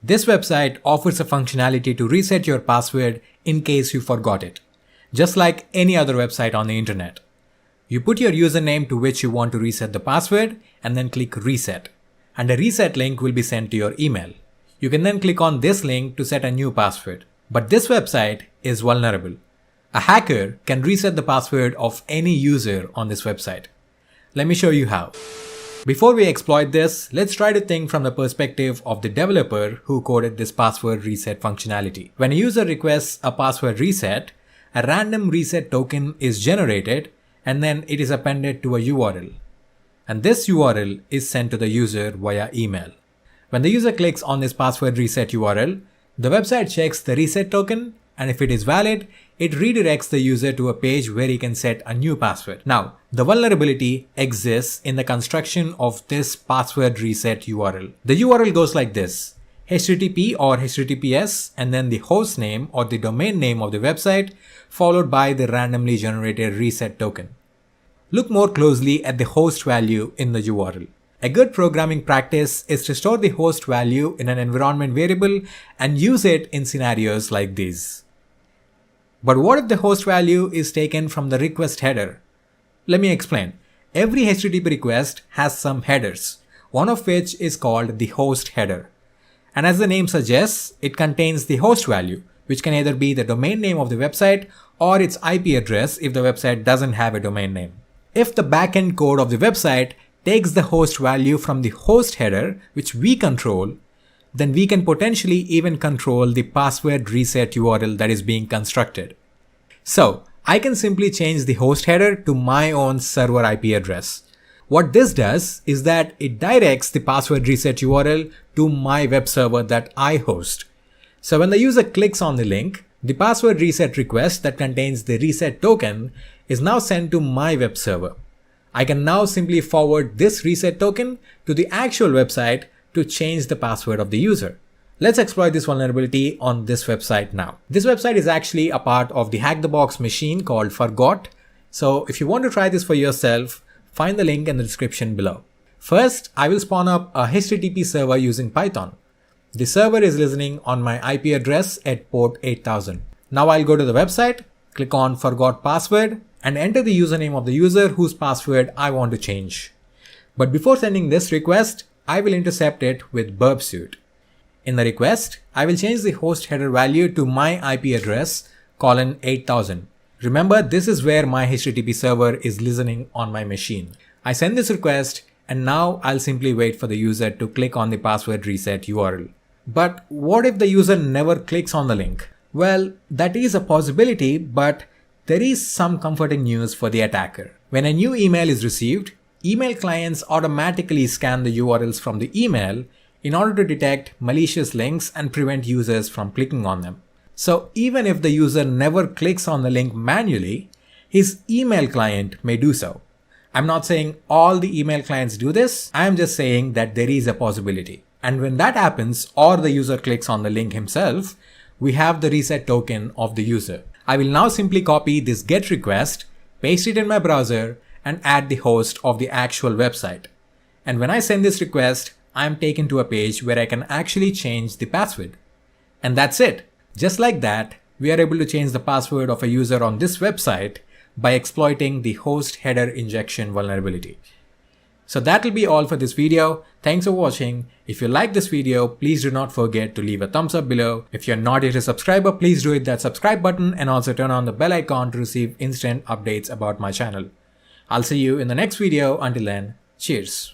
This website offers a functionality to reset your password in case you forgot it, just like any other website on the internet. You put your username to which you want to reset the password and then click reset, and a reset link will be sent to your email. You can then click on this link to set a new password. But this website is vulnerable. A hacker can reset the password of any user on this website. Let me show you how. Before we exploit this, let's try to think from the perspective of the developer who coded this password reset functionality. When a user requests a password reset, a random reset token is generated and then it is appended to a URL. And this URL is sent to the user via email. When the user clicks on this password reset URL, the website checks the reset token, and if it is valid, it redirects the user to a page where he can set a new password. Now, the vulnerability exists in the construction of this password reset URL. The URL goes like this: HTTP or HTTPS, and then the host name or the domain name of the website, followed by the randomly generated reset token. Look more closely at the host value in the URL. A good programming practice is to store the host value in an environment variable and use it in scenarios like these. But what if the host value is taken from the request header? Let me explain. Every HTTP request has some headers, one of which is called the host header. And as the name suggests, it contains the host value, which can either be the domain name of the website or its IP address if the website doesn't have a domain name. If the backend code of the website takes the host value from the host header, which we control, then we can potentially even control the password reset URL that is being constructed. So I can simply change the host header to my own server IP address. What this does is that it directs the password reset URL to my web server that I host. So when the user clicks on the link, the password reset request that contains the reset token is now sent to my web server. I can now simply forward this reset token to the actual website to change the password of the user. Let's exploit this vulnerability on this website now. This website is actually a part of the Hack the Box machine called Forgot. So if you want to try this for yourself, find the link in the description below. First, I will spawn up a HTTP server using Python. The server is listening on my IP address at port 8000. Now I'll go to the website, click on Forgot Password, and enter the username of the user whose password I want to change. But before sending this request, I will intercept it with Burp Suite. In the request, I will change the host header value to my IP address :8000. Remember, this is where my HTTP server is listening on my machine. I send this request, and now I'll simply wait for the user to click on the password reset URL. But what if the user never clicks on the link? Well, that is a possibility, but there is some comforting news for the attacker. When a new email is received, email clients automatically scan the URLs from the email in order to detect malicious links and prevent users from clicking on them. So even if the user never clicks on the link manually, his email client may do so. I'm not saying all the email clients do this, I'm just saying that there is a possibility. And when that happens, or the user clicks on the link himself, we have the reset token of the user. I will now simply copy this GET request, paste it in my browser, and add the host of the actual website. And when I send this request, I am taken to a page where I can actually change the password. And that's it. Just like that, we are able to change the password of a user on this website by exploiting the host header injection vulnerability. So that will be all for this video. Thanks for watching. If you like this video, please do not forget to leave a thumbs up below. If you're not yet a subscriber, please do hit that subscribe button and also turn on the bell icon to receive instant updates about my channel. I'll see you in the next video. Until then, cheers.